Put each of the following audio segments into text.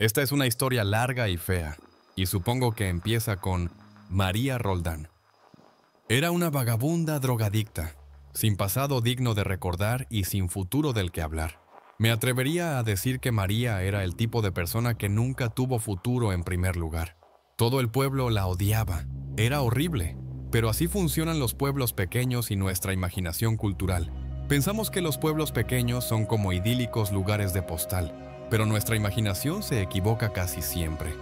Esta es una historia larga y fea, y supongo que empieza con María Roldán. Era una vagabunda drogadicta, sin pasado digno de recordar y sin futuro del que hablar. Me atrevería a decir que María era el tipo de persona que nunca tuvo futuro en primer lugar. Todo el pueblo la odiaba. Era horrible. Pero así funcionan los pueblos pequeños y nuestra imaginación cultural. Pensamos que los pueblos pequeños son como idílicos lugares de postal, pero nuestra imaginación se equivoca casi siempre.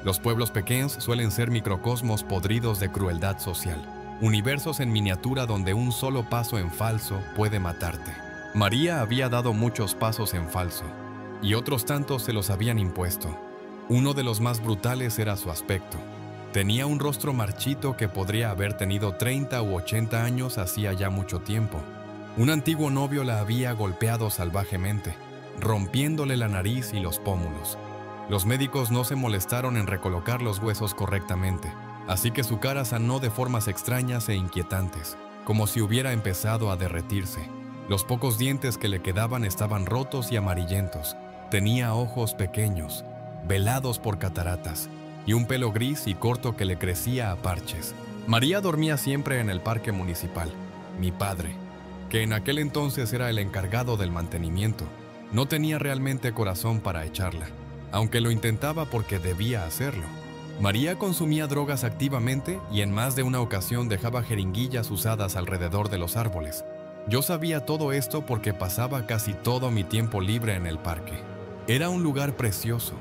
Los pueblos pequeños suelen ser microcosmos podridos de crueldad social, universos en miniatura donde un solo paso en falso puede matarte. María había dado muchos pasos en falso, y otros tantos se los habían impuesto. Uno de los más brutales era su aspecto. Tenía un rostro marchito que podría haber tenido 30 u 80 años hacía ya mucho tiempo. Un antiguo novio la había golpeado salvajemente, rompiéndole la nariz y los pómulos. Los médicos no se molestaron en recolocar los huesos correctamente, así que su cara sanó de formas extrañas e inquietantes, como si hubiera empezado a derretirse. Los pocos dientes que le quedaban estaban rotos y amarillentos. Tenía ojos pequeños, velados por cataratas, y un pelo gris y corto que le crecía a parches. María dormía siempre en el parque municipal. Mi padre, que en aquel entonces era el encargado del mantenimiento, no tenía realmente corazón para echarla, aunque lo intentaba porque debía hacerlo. María consumía drogas activamente y en más de una ocasión dejaba jeringuillas usadas alrededor de los árboles. Yo sabía todo esto porque pasaba casi todo mi tiempo libre en el parque. Era un lugar precioso,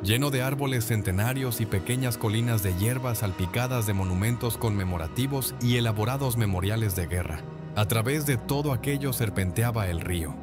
lleno de árboles centenarios y pequeñas colinas de hierbas salpicadas de monumentos conmemorativos y elaborados memoriales de guerra. A través de todo aquello serpenteaba el río,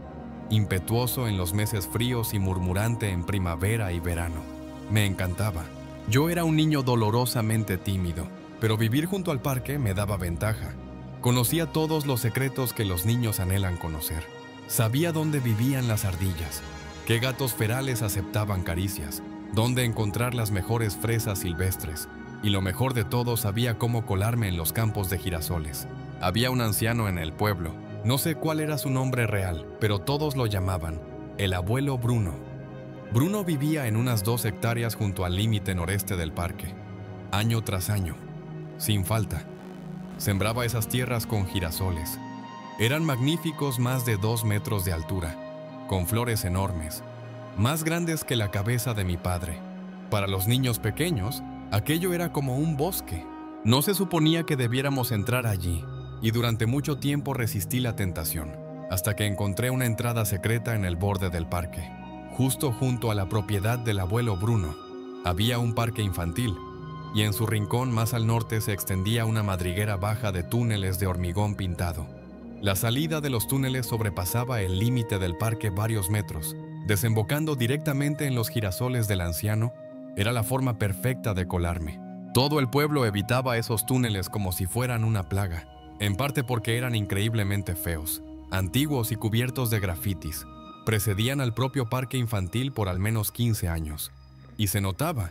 impetuoso en los meses fríos y murmurante en primavera y verano. Me encantaba. Yo era un niño dolorosamente tímido, pero vivir junto al parque me daba ventaja. Conocía todos los secretos que los niños anhelan conocer. Sabía dónde vivían las ardillas, qué gatos ferales aceptaban caricias, dónde encontrar las mejores fresas silvestres, y lo mejor de todo, sabía cómo colarme en los campos de girasoles. Había un anciano en el pueblo, no sé cuál era su nombre real, pero todos lo llamaban el abuelo Bruno. Bruno vivía en unas 2 hectáreas junto al límite noreste del parque, año tras año, sin falta. Sembraba esas tierras con girasoles. Eran magníficos, más de 2 metros de altura, con flores enormes, más grandes que la cabeza de mi padre. Para los niños pequeños, aquello era como un bosque. No se suponía que debiéramos entrar allí, y durante mucho tiempo resistí la tentación, hasta que encontré una entrada secreta en el borde del parque. Justo junto a la propiedad del abuelo Bruno, había un parque infantil, y en su rincón más al norte se extendía una madriguera baja de túneles de hormigón pintado. La salida de los túneles sobrepasaba el límite del parque varios metros, desembocando directamente en los girasoles del anciano. Era la forma perfecta de colarme. Todo el pueblo evitaba esos túneles como si fueran una plaga, en parte porque eran increíblemente feos, antiguos y cubiertos de grafitis. Precedían al propio parque infantil por al menos 15 años. Y se notaba,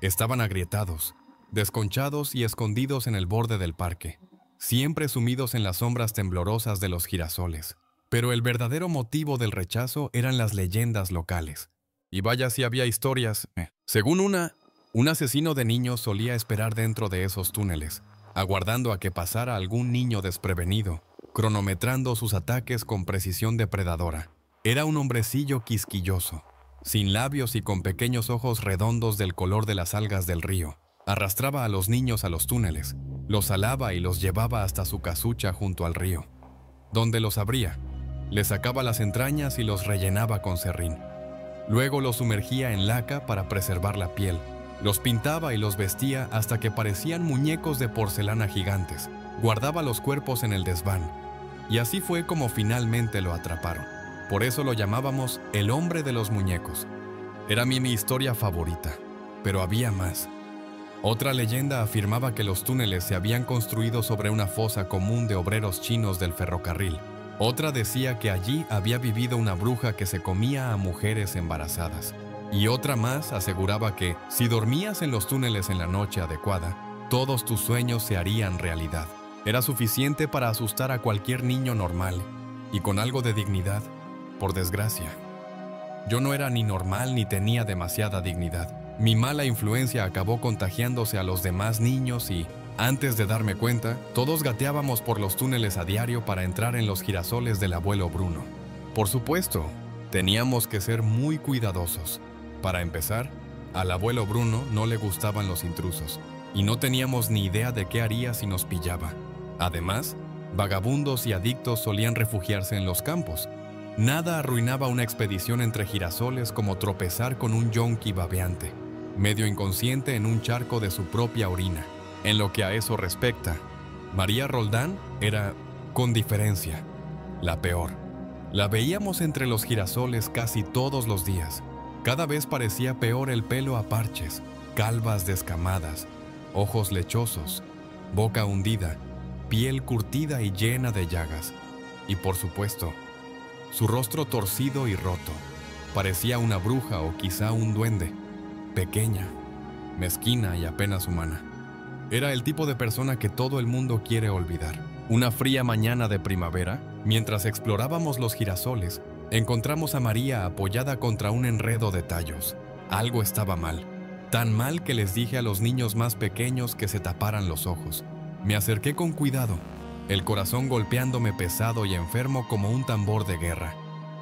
estaban agrietados, desconchados y escondidos en el borde del parque, siempre sumidos en las sombras temblorosas de los girasoles. Pero el verdadero motivo del rechazo eran las leyendas locales. Y vaya si había historias. Según un asesino de niños solía esperar dentro de esos túneles, aguardando a que pasara algún niño desprevenido, cronometrando sus ataques con precisión depredadora. Era un hombrecillo quisquilloso, sin labios y con pequeños ojos redondos del color de las algas del río. Arrastraba a los niños a los túneles, los alaba y los llevaba hasta su casucha junto al río, donde los abría, les sacaba las entrañas y los rellenaba con serrín. Luego los sumergía en laca para preservar la piel, los pintaba y los vestía hasta que parecían muñecos de porcelana gigantes. Guardaba los cuerpos en el desván, y así fue como finalmente lo atraparon. Por eso lo llamábamos el hombre de los muñecos. Era mi historia favorita, pero había más. Otra leyenda afirmaba que los túneles se habían construido sobre una fosa común de obreros chinos del ferrocarril. Otra decía que allí había vivido una bruja que se comía a mujeres embarazadas. Y otra más aseguraba que, si dormías en los túneles en la noche adecuada, todos tus sueños se harían realidad. Era suficiente para asustar a cualquier niño normal, y con algo de dignidad, por desgracia. Yo no era ni normal ni tenía demasiada dignidad. Mi mala influencia acabó contagiándose a los demás niños y, antes de darme cuenta, todos gateábamos por los túneles a diario para entrar en los girasoles del abuelo Bruno. Por supuesto, teníamos que ser muy cuidadosos. Para empezar, al abuelo Bruno no le gustaban los intrusos, y no teníamos ni idea de qué haría si nos pillaba. Además, vagabundos y adictos solían refugiarse en los campos. Nada arruinaba una expedición entre girasoles como tropezar con un yonki babeante, medio inconsciente en un charco de su propia orina. En lo que a eso respecta, María Roldán era, con diferencia, la peor. La veíamos entre los girasoles casi todos los días. Cada vez parecía peor el pelo a parches, calvas descamadas, ojos lechosos, boca hundida, piel curtida y llena de llagas. Y por supuesto, su rostro torcido y roto. Parecía una bruja o quizá un duende. Pequeña, mezquina y apenas humana. Era el tipo de persona que todo el mundo quiere olvidar. Una fría mañana de primavera, mientras explorábamos los girasoles, encontramos a María apoyada contra un enredo de tallos. Algo estaba mal. Tan mal que les dije a los niños más pequeños que se taparan los ojos. Me acerqué con cuidado, el corazón golpeándome pesado y enfermo como un tambor de guerra.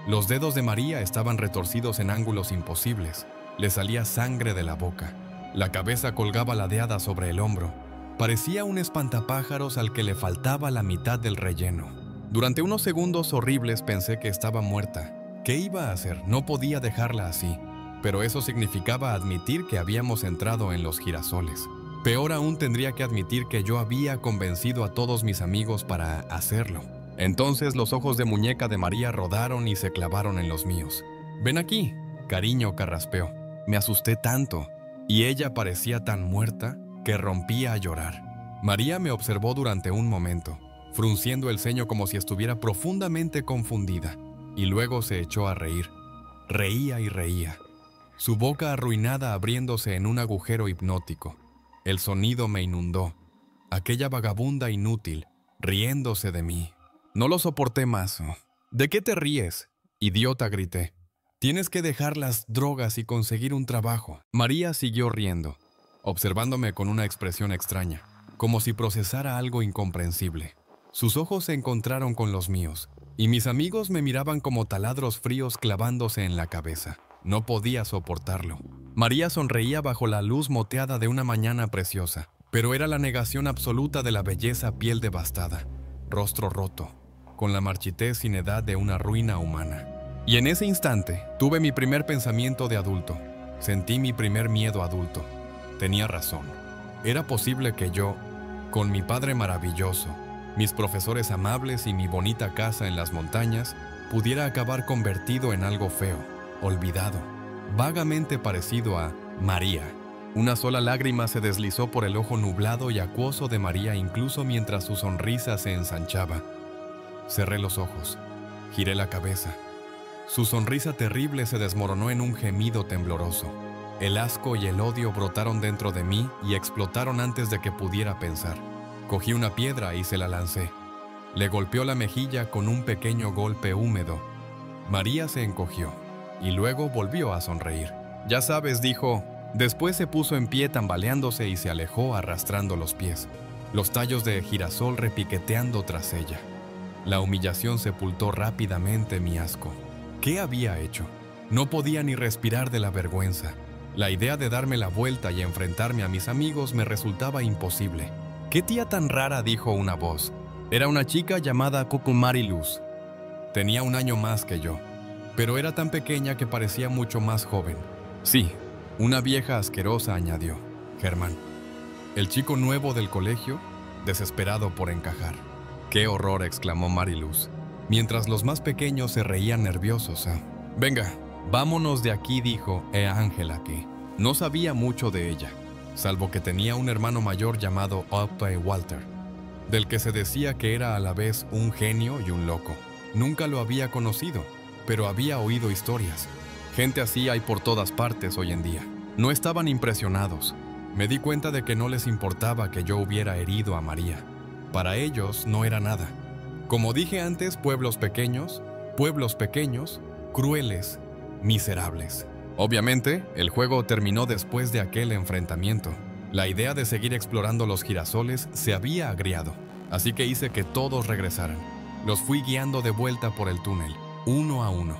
Los dedos de María estaban retorcidos en ángulos imposibles. Le salía sangre de la boca. La cabeza colgaba ladeada sobre el hombro. Parecía un espantapájaros al que le faltaba la mitad del relleno. Durante unos segundos horribles pensé que estaba muerta. ¿Qué iba a hacer? No podía dejarla así. Pero eso significaba admitir que habíamos entrado en los girasoles. Peor aún, tendría que admitir que yo había convencido a todos mis amigos para hacerlo. Entonces los ojos de muñeca de María rodaron y se clavaron en los míos. «Ven aquí», cariño, carraspeó. Me asusté tanto, y ella parecía tan muerta que rompía a llorar. María me observó durante un momento, frunciendo el ceño como si estuviera profundamente confundida, y luego se echó a reír. Reía y reía, su boca arruinada abriéndose en un agujero hipnótico. El sonido me inundó. Aquella vagabunda inútil, riéndose de mí. No lo soporté más. «¿De qué te ríes?», idiota, grité. «Tienes que dejar las drogas y conseguir un trabajo». María siguió riendo, observándome con una expresión extraña, como si procesara algo incomprensible. Sus ojos se encontraron con los míos, y mis amigos me miraban como taladros fríos clavándose en la cabeza. No podía soportarlo. María sonreía bajo la luz moteada de una mañana preciosa, pero era la negación absoluta de la belleza piel devastada, rostro roto, con la marchitez sin edad de una ruina humana. Y en ese instante tuve mi primer pensamiento de adulto. Sentí mi primer miedo adulto. Tenía razón. Era posible que yo, con mi padre maravilloso, mis profesores amables y mi bonita casa en las montañas, pudiera acabar convertido en algo feo, olvidado, vagamente parecido a María. Una sola lágrima se deslizó por el ojo nublado y acuoso de María incluso mientras su sonrisa se ensanchaba. Cerré los ojos, giré la cabeza. Su sonrisa terrible se desmoronó en un gemido tembloroso. El asco y el odio brotaron dentro de mí y explotaron antes de que pudiera pensar. Cogí una piedra y se la lancé. Le golpeó la mejilla con un pequeño golpe húmedo. María se encogió y luego volvió a sonreír. «Ya sabes», dijo. Después se puso en pie tambaleándose y se alejó arrastrando los pies, los tallos de girasol repiqueteando tras ella. La humillación sepultó rápidamente mi asco. ¿Qué había hecho? No podía ni respirar de la vergüenza. La idea de darme la vuelta y enfrentarme a mis amigos me resultaba imposible. «¿Qué tía tan rara?», dijo una voz. Era una chica llamada Mariluz. Tenía un año más que yo, pero era tan pequeña que parecía mucho más joven. «Sí, una vieja asquerosa», añadió Germán, el chico nuevo del colegio, desesperado por encajar. «¡Qué horror!», exclamó Mariluz, mientras los más pequeños se reían nerviosos. «Venga, vámonos de aquí», dijo Ángela, que no sabía mucho de ella, salvo que tenía un hermano mayor llamado Otto Walter, del que se decía que era a la vez un genio y un loco. Nunca lo había conocido, pero había oído historias. Gente así hay por todas partes hoy en día. No estaban impresionados. Me di cuenta de que no les importaba que yo hubiera herido a María. Para ellos no era nada. Como dije antes, pueblos pequeños, crueles, Miserables. Obviamente, el juego terminó después de aquel enfrentamiento. La idea de seguir explorando los girasoles se había agriado, así que hice que todos regresaran. Los fui guiando de vuelta por el túnel, uno a uno,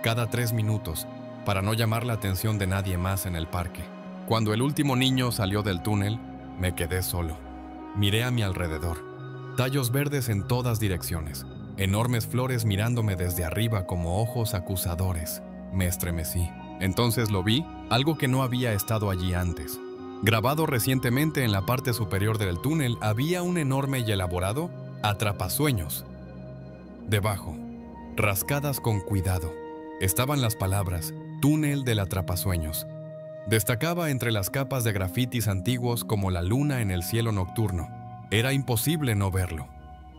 cada 3 minutos, para no llamar la atención de nadie más en el parque. Cuando el último niño salió del túnel, me quedé solo. Miré a mi alrededor. Tallos verdes en todas direcciones, enormes flores mirándome desde arriba como ojos acusadores. Me estremecí. Entonces lo vi, algo que no había estado allí antes. Grabado recientemente en la parte superior del túnel había un enorme y elaborado atrapasueños. Debajo, rascadas con cuidado, estaban las palabras Túnel del Atrapasueños. Destacaba entre las capas de grafitis antiguos como la luna en el cielo nocturno. Era imposible no verlo.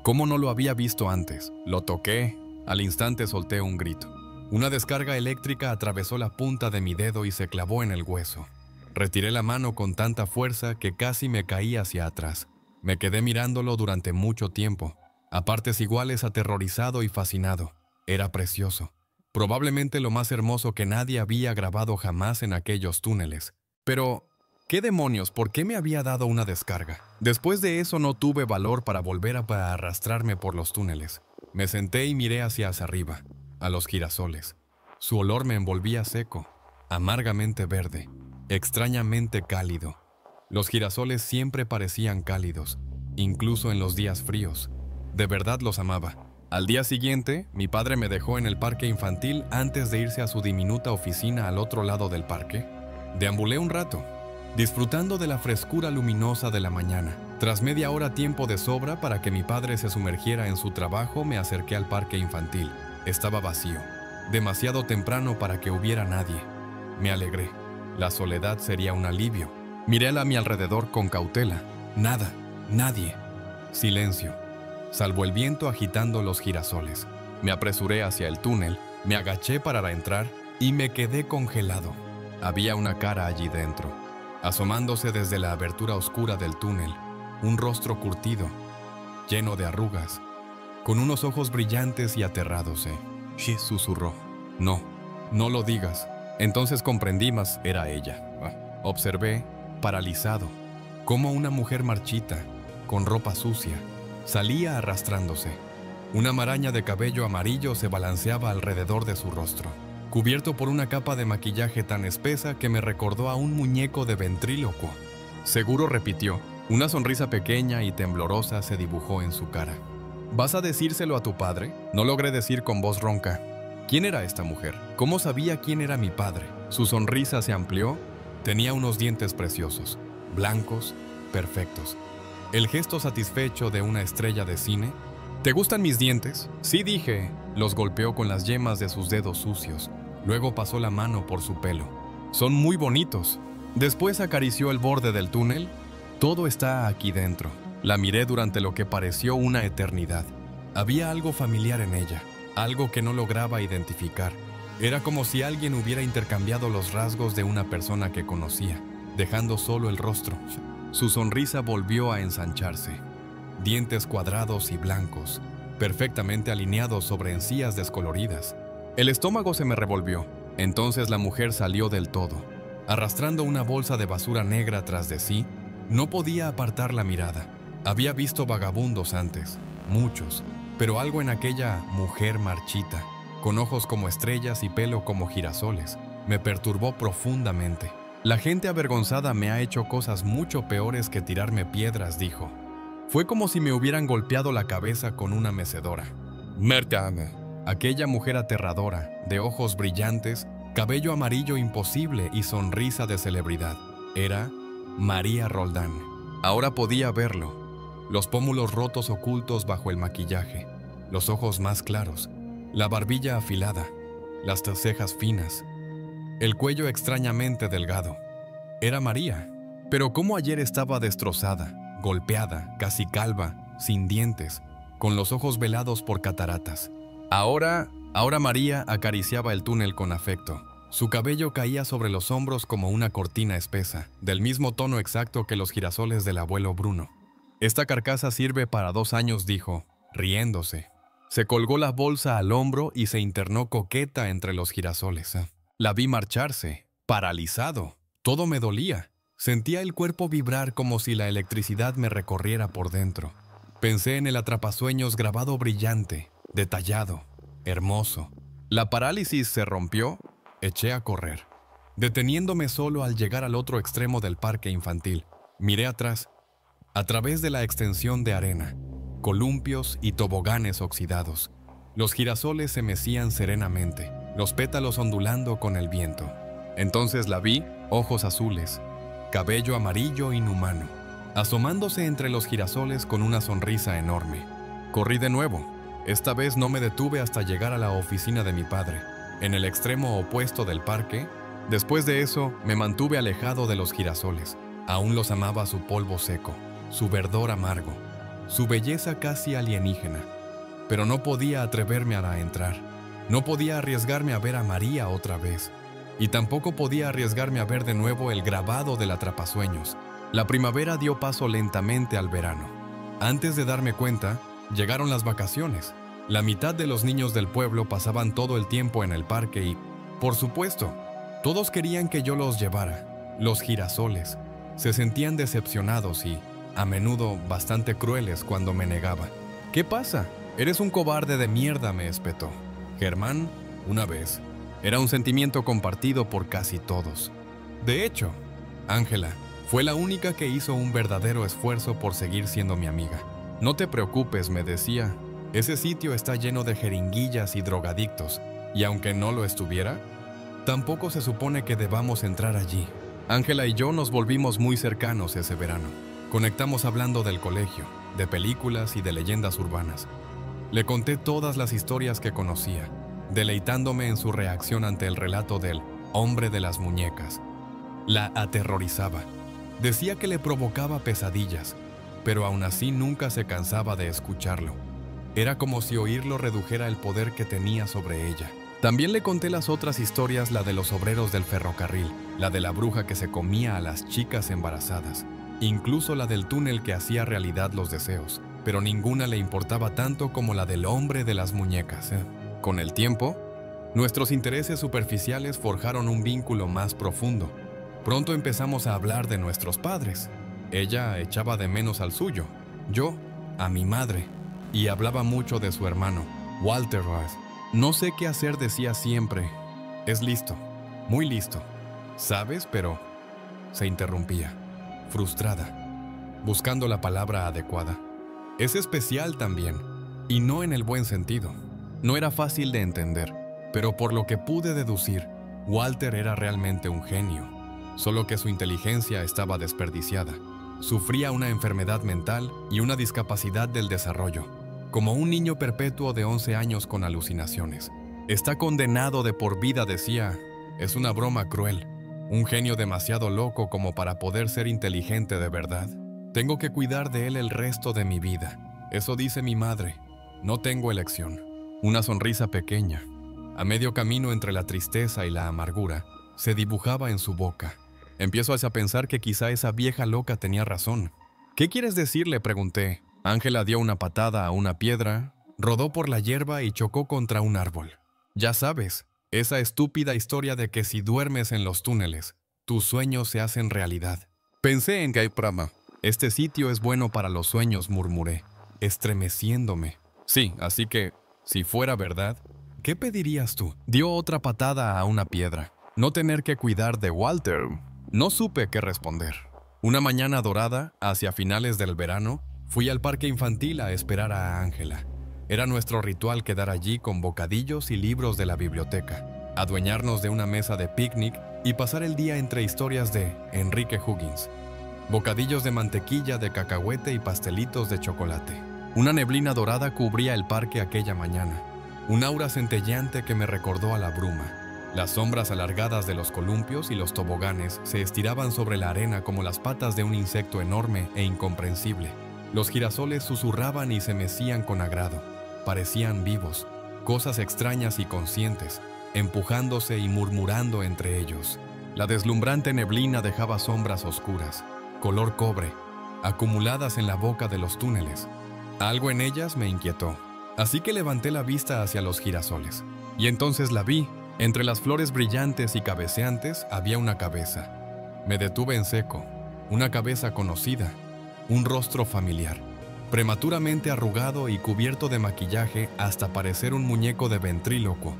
¿Cómo no lo había visto antes? Lo toqué. Al instante solté un grito. Una descarga eléctrica atravesó la punta de mi dedo y se clavó en el hueso. Retiré la mano con tanta fuerza que casi me caí hacia atrás. Me quedé mirándolo durante mucho tiempo, a partes iguales aterrorizado y fascinado. Era precioso. Probablemente lo más hermoso que nadie había grabado jamás en aquellos túneles. Pero, ¿qué demonios? ¿Por qué me había dado una descarga? Después de eso no tuve valor para volver a arrastrarme por los túneles. Me senté y miré hacia arriba, a los girasoles. Su olor me envolvía seco, amargamente verde, extrañamente cálido. Los girasoles siempre parecían cálidos, incluso en los días fríos. De verdad los amaba. Al día siguiente, mi padre me dejó en el parque infantil antes de irse a su diminuta oficina al otro lado del parque. Deambulé un rato, disfrutando de la frescura luminosa de la mañana. Tras media hora tiempo de sobra para que mi padre se sumergiera en su trabajo, me acerqué al parque infantil. Estaba vacío, demasiado temprano para que hubiera nadie. Me alegré. La soledad sería un alivio. Miré a mi alrededor con cautela. Nada, nadie. Silencio, salvo el viento agitando los girasoles. Me apresuré hacia el túnel, me agaché para entrar y me quedé congelado. Había una cara allí dentro, asomándose desde la abertura oscura del túnel, un rostro curtido, lleno de arrugas, con unos ojos brillantes y aterrados. She susurró. No, no lo digas. Entonces comprendí más, era ella. Observé, paralizado, cómo una mujer marchita, con ropa sucia, salía arrastrándose. Una maraña de cabello amarillo se balanceaba alrededor de su rostro, cubierto por una capa de maquillaje tan espesa que me recordó a un muñeco de ventrílocuo. Seguro, repitió. Una sonrisa pequeña y temblorosa se dibujó en su cara. ¿Vas a decírselo a tu padre? No logré decir con voz ronca. ¿Quién era esta mujer? ¿Cómo sabía quién era mi padre? Su sonrisa se amplió. Tenía unos dientes preciosos, blancos, perfectos. El gesto satisfecho de una estrella de cine. ¿Te gustan mis dientes? Sí, dije. Los golpeó con las yemas de sus dedos sucios. Luego pasó la mano por su pelo. Son muy bonitos. Después acarició el borde del túnel. Todo está aquí dentro. La miré durante lo que pareció una eternidad. Había algo familiar en ella, algo que no lograba identificar. Era como si alguien hubiera intercambiado los rasgos de una persona que conocía, dejando solo el rostro. Su sonrisa volvió a ensancharse. Dientes cuadrados y blancos, perfectamente alineados sobre encías descoloridas. El estómago se me revolvió. Entonces la mujer salió del todo. Arrastrando una bolsa de basura negra tras de sí, no podía apartar la mirada. Había visto vagabundos antes, muchos, pero algo en aquella mujer marchita, con ojos como estrellas y pelo como girasoles, me perturbó profundamente. La gente avergonzada me ha hecho cosas mucho peores que tirarme piedras, dijo. Fue como si me hubieran golpeado la cabeza con una mecedora. Mertame. Aquella mujer aterradora, de ojos brillantes, cabello amarillo imposible y sonrisa de celebridad. Era María Roldán. Ahora podía verlo. Los pómulos rotos ocultos bajo el maquillaje, los ojos más claros, la barbilla afilada, las cejas finas, el cuello extrañamente delgado. Era María, pero como ayer estaba destrozada, golpeada, casi calva, sin dientes, con los ojos velados por cataratas. Ahora María acariciaba el túnel con afecto. Su cabello caía sobre los hombros como una cortina espesa, del mismo tono exacto que los girasoles del abuelo Bruno. Esta carcasa sirve para 2 años, dijo, riéndose. Se colgó la bolsa al hombro y se internó coqueta entre los girasoles. La vi marcharse, paralizado. Todo me dolía. Sentía el cuerpo vibrar como si la electricidad me recorriera por dentro. Pensé en el atrapasueños grabado brillante, detallado, hermoso. La parálisis se rompió, eché a correr, deteniéndome solo al llegar al otro extremo del parque infantil. Miré atrás, a través de la extensión de arena, columpios y toboganes oxidados. Los girasoles se mecían serenamente, los pétalos ondulando con el viento. Entonces la vi, ojos azules, cabello amarillo inhumano, asomándose entre los girasoles con una sonrisa enorme. Corrí de nuevo. Esta vez no me detuve hasta llegar a la oficina de mi padre, en el extremo opuesto del parque. Después de eso, me mantuve alejado de los girasoles. Aún los amaba su polvo seco, su verdor amargo, su belleza casi alienígena. Pero no podía atreverme a entrar. No podía arriesgarme a ver a María otra vez. Y tampoco podía arriesgarme a ver de nuevo el grabado del atrapasueños. La primavera dio paso lentamente al verano. Antes de darme cuenta, llegaron las vacaciones. La mitad de los niños del pueblo pasaban todo el tiempo en el parque y, por supuesto, todos querían que yo los llevara. Los girasoles se sentían decepcionados y, a menudo, bastante crueles cuando me negaba. ¿Qué pasa? Eres un cobarde de mierda, me espetó. Germán, una vez, era un sentimiento compartido por casi todos. De hecho, Ángela fue la única que hizo un verdadero esfuerzo por seguir siendo mi amiga. No te preocupes, me decía. Ese sitio está lleno de jeringuillas y drogadictos, y aunque no lo estuviera, tampoco se supone que debamos entrar allí. Ángela y yo nos volvimos muy cercanos ese verano. Conectamos hablando del colegio, de películas y de leyendas urbanas. Le conté todas las historias que conocía, deleitándome en su reacción ante el relato del hombre de las muñecas. La aterrorizaba. Decía que le provocaba pesadillas, pero aún así nunca se cansaba de escucharlo. Era como si oírlo redujera el poder que tenía sobre ella. También le conté las otras historias, la de los obreros del ferrocarril, la de la bruja que se comía a las chicas embarazadas, incluso la del túnel que hacía realidad los deseos, pero ninguna le importaba tanto como la del hombre de las muñecas. Con el tiempo, nuestros intereses superficiales forjaron un vínculo más profundo. Pronto empezamos a hablar de nuestros padres. Ella echaba de menos al suyo, yo a mi madre, y hablaba mucho de su hermano, Walter Roth. No sé qué hacer, decía siempre. Es listo, muy listo. ¿Sabes? Pero se interrumpía, frustrada, buscando la palabra adecuada. Es especial también, y no en el buen sentido. No era fácil de entender, pero por lo que pude deducir, Walter era realmente un genio, solo que su inteligencia estaba desperdiciada. Sufría una enfermedad mental y una discapacidad del desarrollo, como un niño perpetuo de 11 años con alucinaciones. Está condenado de por vida, decía. Es una broma cruel. Un genio demasiado loco como para poder ser inteligente de verdad. Tengo que cuidar de él el resto de mi vida. Eso dice mi madre. No tengo elección. Una sonrisa pequeña, a medio camino entre la tristeza y la amargura, se dibujaba en su boca. Empiezo a pensar que quizá esa vieja loca tenía razón. ¿Qué quieres decir?, le pregunté. Ángela dio una patada a una piedra, rodó por la hierba y chocó contra un árbol. Ya sabes, esa estúpida historia de que si duermes en los túneles, tus sueños se hacen realidad. Pensé en Gaiprama. Este sitio es bueno para los sueños, murmuré, estremeciéndome. Sí, así que, si fuera verdad, ¿qué pedirías tú? Dio otra patada a una piedra. No tener que cuidar de Walter. No supe qué responder. Una mañana dorada, hacia finales del verano, fui al parque infantil a esperar a Ángela. Era nuestro ritual quedar allí con bocadillos y libros de la biblioteca, adueñarnos de una mesa de picnic y pasar el día entre historias de Enrique Huggins. Bocadillos de mantequilla de cacahuete y pastelitos de chocolate. Una neblina dorada cubría el parque aquella mañana, un aura centelleante que me recordó a la bruma. Las sombras alargadas de los columpios y los toboganes se estiraban sobre la arena como las patas de un insecto enorme e incomprensible. Los girasoles susurraban y se mecían con agrado. Parecían vivos, cosas extrañas y conscientes, empujándose y murmurando entre ellos. La deslumbrante neblina dejaba sombras oscuras, color cobre, acumuladas en la boca de los túneles. Algo en ellas me inquietó, así que levanté la vista hacia los girasoles. Y entonces la vi, Entre las flores brillantes y cabeceantes había una cabeza. Me detuve en seco. Una cabeza conocida, un rostro familiar, prematuramente arrugado y cubierto de maquillaje hasta parecer un muñeco de ventrílocuo.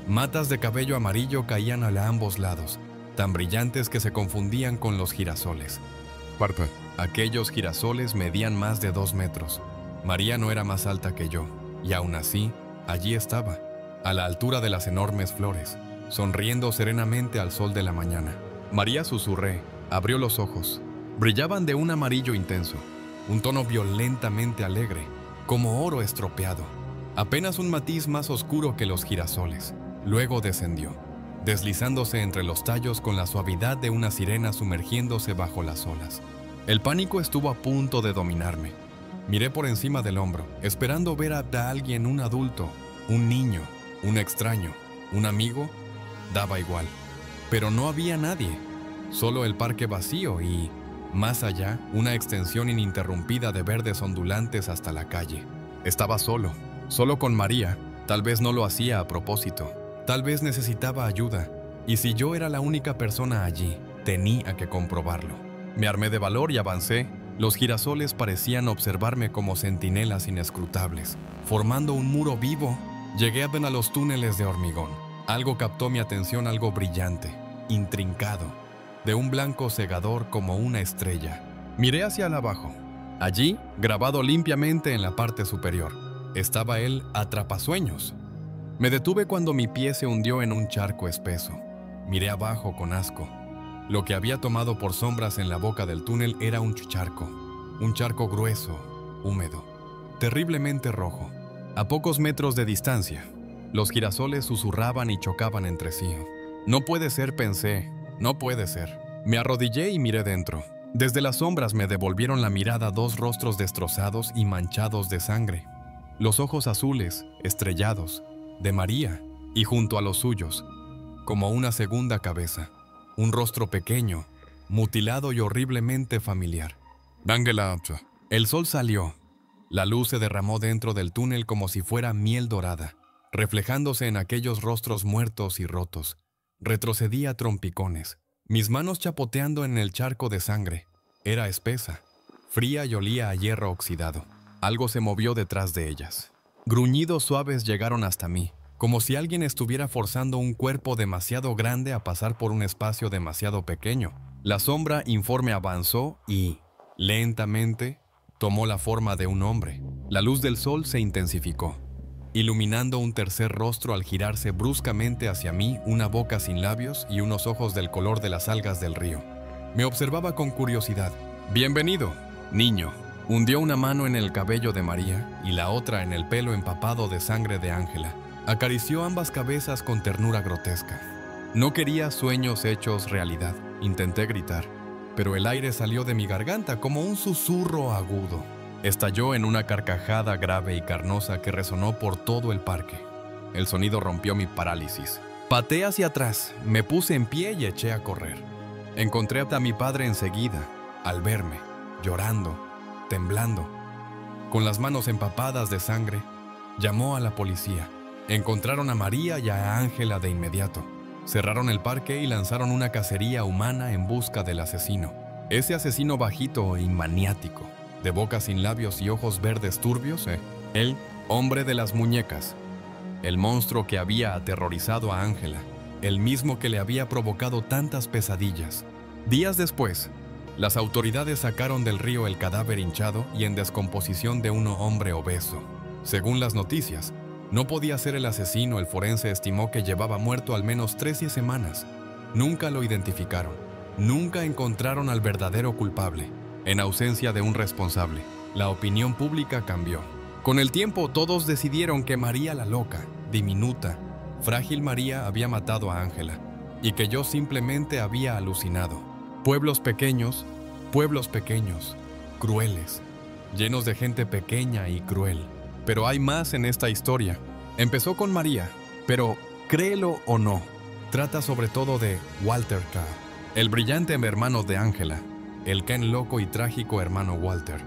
Matas de cabello amarillo caían a ambos lados, tan brillantes que se confundían con los girasoles. Parpa. Aquellos girasoles medían más de 2 metros. María no era más alta que yo, y aún así, allí estaba, a la altura de las enormes flores, sonriendo serenamente al sol de la mañana. María, susurré, abrió los ojos. Brillaban de un amarillo intenso, un tono violentamente alegre, como oro estropeado, apenas un matiz más oscuro que los girasoles. Luego descendió, deslizándose entre los tallos con la suavidad de una sirena sumergiéndose bajo las olas. El pánico estuvo a punto de dominarme. Miré por encima del hombro, esperando ver a alguien, un adulto, un niño, un extraño, un amigo. Daba igual. Pero no había nadie. Solo el parque vacío y, más allá, una extensión ininterrumpida de verdes ondulantes hasta la calle. Estaba solo con María. Tal vez no lo hacía a propósito. Tal vez necesitaba ayuda. Y si yo era la única persona allí, tenía que comprobarlo. Me armé de valor y avancé. Los girasoles parecían observarme como centinelas inescrutables, formando un muro vivo. Llegué a los túneles de hormigón. Algo captó mi atención, algo brillante, intrincado, de un blanco cegador como una estrella. Miré hacia el abajo. Allí, grabado limpiamente en la parte superior, estaba el atrapasueños. Me detuve cuando mi pie se hundió en un charco espeso. Miré abajo con asco. Lo que había tomado por sombras en la boca del túnel era un charco grueso, húmedo, terriblemente rojo. A pocos metros de distancia, los girasoles susurraban y chocaban entre sí. No puede ser, pensé, no puede ser. Me arrodillé y miré dentro. Desde las sombras me devolvieron la mirada 2 rostros destrozados y manchados de sangre. Los ojos azules, estrellados, de María, y junto a los suyos, como una segunda cabeza. Un rostro pequeño, mutilado y horriblemente familiar. El sol salió. La luz se derramó dentro del túnel como si fuera miel dorada, reflejándose en aquellos rostros muertos y rotos. Retrocedí a trompicones, mis manos chapoteando en el charco de sangre. Era espesa, fría y olía a hierro oxidado. Algo se movió detrás de ellas. Gruñidos suaves llegaron hasta mí, como si alguien estuviera forzando un cuerpo demasiado grande a pasar por un espacio demasiado pequeño. La sombra informe avanzó y, lentamente, tomó la forma de un hombre. La luz del sol se intensificó, iluminando un tercer rostro al girarse bruscamente hacia mí, una boca sin labios y unos ojos del color de las algas del río. Me observaba con curiosidad. «Bienvenido, niño». Hundió una mano en el cabello de María y la otra en el pelo empapado de sangre de Ángela. Acarició ambas cabezas con ternura grotesca. No quería sueños hechos realidad. Intenté gritar, pero el aire salió de mi garganta como un susurro agudo. Estalló en una carcajada grave y carnosa que resonó por todo el parque. El sonido rompió mi parálisis. Pateé hacia atrás, me puse en pie y eché a correr. Encontré a mi padre enseguida, al verme, llorando, temblando, con las manos empapadas de sangre. Llamó a la policía. Encontraron a María y a Ángela de inmediato. Cerraron el parque y lanzaron una cacería humana en busca del asesino. Ese asesino bajito y maniático, de boca sin labios y ojos verdes turbios, el hombre de las muñecas. El monstruo que había aterrorizado a Ángela, el mismo que le había provocado tantas pesadillas. Días después, las autoridades sacaron del río el cadáver hinchado y en descomposición de un hombre obeso. Según las noticias, no podía ser el asesino. El forense estimó que llevaba muerto al menos 13 semanas. Nunca lo identificaron. Nunca encontraron al verdadero culpable. En ausencia de un responsable, la opinión pública cambió. Con el tiempo, todos decidieron que María la loca, diminuta, frágil María había matado a Ángela y que yo simplemente había alucinado. Pueblos pequeños, crueles, llenos de gente pequeña y cruel. Pero hay más en esta historia. Empezó con María, pero créelo o no, trata sobre todo de Walter K., el brillante hermano de Ángela, el Ken loco y trágico hermano Walter.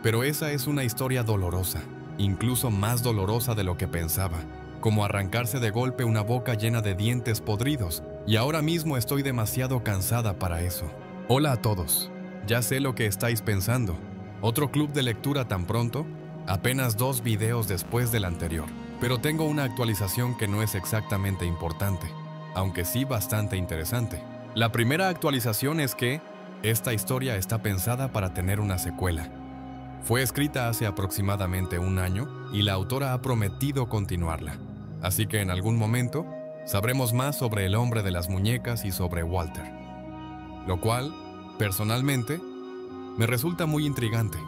Pero esa es una historia dolorosa, incluso más dolorosa de lo que pensaba. como arrancarse de golpe una boca llena de dientes podridos, y ahora mismo estoy demasiado cansada para eso. Hola a todos. Ya sé lo que estáis pensando. ¿Otro club de lectura tan pronto? Apenas 2 videos después del anterior. Pero tengo una actualización que no es exactamente importante, aunque sí bastante interesante. La primera actualización es que esta historia está pensada para tener una secuela. Fue escrita hace aproximadamente 1 año y la autora ha prometido continuarla. Así que en algún momento sabremos más sobre el hombre de las muñecas y sobre Walter. Lo cual, personalmente, me resulta muy intrigante.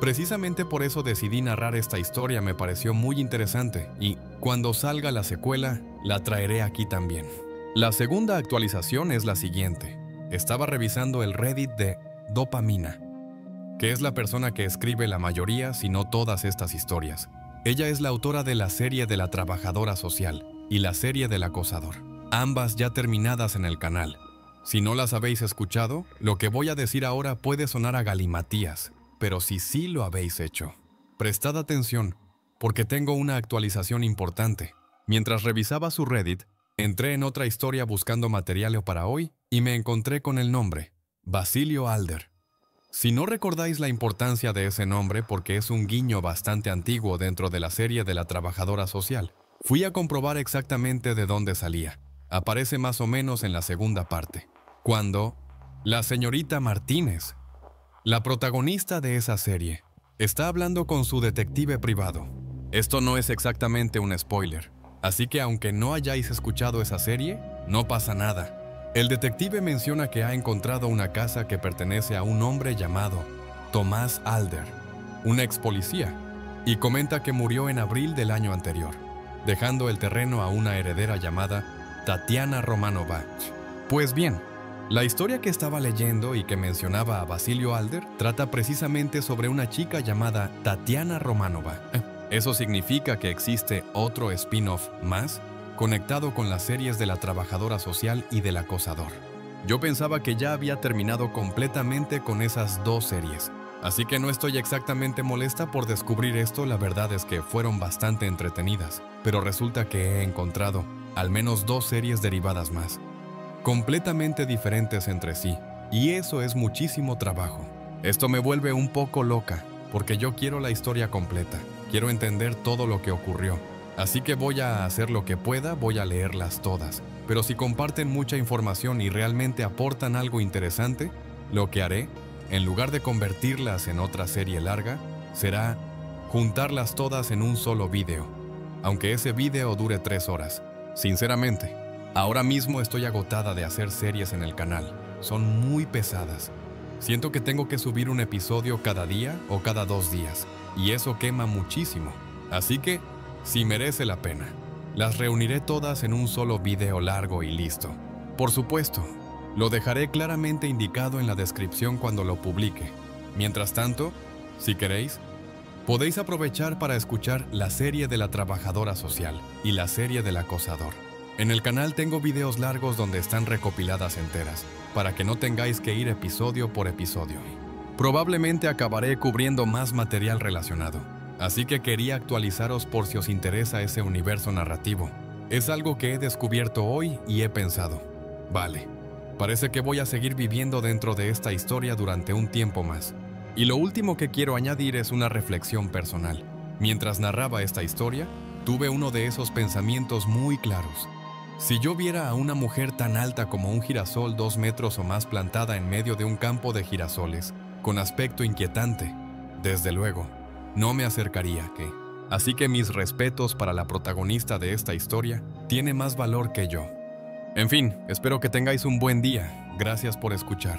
Precisamente por eso decidí narrar esta historia, me pareció muy interesante y cuando salga la secuela, la traeré aquí también. La segunda actualización es la siguiente. Estaba revisando el Reddit de Dopamina, que es la persona que escribe la mayoría, si no todas estas historias. Ella es la autora de la serie de la trabajadora social y la serie del acosador, ambas ya terminadas en el canal. Si no las habéis escuchado, lo que voy a decir ahora puede sonar a galimatías, pero si sí lo habéis hecho, prestad atención, porque tengo una actualización importante. Mientras revisaba su Reddit, entré en otra historia buscando material para hoy y me encontré con el nombre, Basilio Alder. Si no recordáis la importancia de ese nombre porque es un guiño bastante antiguo dentro de la serie de la trabajadora social, fui a comprobar exactamente de dónde salía. Aparece más o menos en la segunda parte, cuando la señorita Martínez, la protagonista de esa serie, está hablando con su detective privado. Esto no es exactamente un spoiler, así que aunque no hayáis escuchado esa serie, no pasa nada. El detective menciona que ha encontrado una casa que pertenece a un hombre llamado Tomás Alder, un ex policía, y comenta que murió en abril del año anterior, dejando el terreno a una heredera llamada Tatiana Romanova. Pues bien, la historia que estaba leyendo y que mencionaba a Basilio Alder trata precisamente sobre una chica llamada Tatiana Romanova. Eso significa que existe otro spin-off más conectado con las series de la trabajadora social y del acosador. Yo pensaba que ya había terminado completamente con esas 2 series, así que no estoy exactamente molesta por descubrir esto, la verdad es que fueron bastante entretenidas, pero resulta que he encontrado al menos 2 series derivadas más, completamente diferentes entre sí, y eso es muchísimo trabajo. Esto me vuelve un poco loca, porque yo quiero la historia completa, quiero entender todo lo que ocurrió. Así que voy a hacer lo que pueda, voy a leerlas todas. Pero si comparten mucha información y realmente aportan algo interesante, lo que haré, en lugar de convertirlas en otra serie larga, será juntarlas todas en un solo video, aunque ese video dure 3 horas. Sinceramente, ahora mismo estoy agotada de hacer series en el canal. Son muy pesadas. Siento que tengo que subir un episodio cada día o cada 2 días, y eso quema muchísimo. Así que sí merece la pena. Las reuniré todas en un solo video largo y listo. Por supuesto, lo dejaré claramente indicado en la descripción cuando lo publique. Mientras tanto, si queréis, podéis aprovechar para escuchar la serie de la trabajadora social y la serie del acosador. En el canal tengo videos largos donde están recopiladas enteras, para que no tengáis que ir episodio por episodio. Probablemente acabaré cubriendo más material relacionado. Así que quería actualizaros por si os interesa ese universo narrativo. Es algo que he descubierto hoy y he pensado, vale, parece que voy a seguir viviendo dentro de esta historia durante un tiempo más. Y lo último que quiero añadir es una reflexión personal. Mientras narraba esta historia, tuve uno de esos pensamientos muy claros. Si yo viera a una mujer tan alta como un girasol 2 metros o más plantada en medio de un campo de girasoles, con aspecto inquietante, desde luego, no me acercaría, ¿qué? Así que mis respetos para la protagonista de esta historia, tiene más valor que yo. En fin, espero que tengáis un buen día. Gracias por escuchar.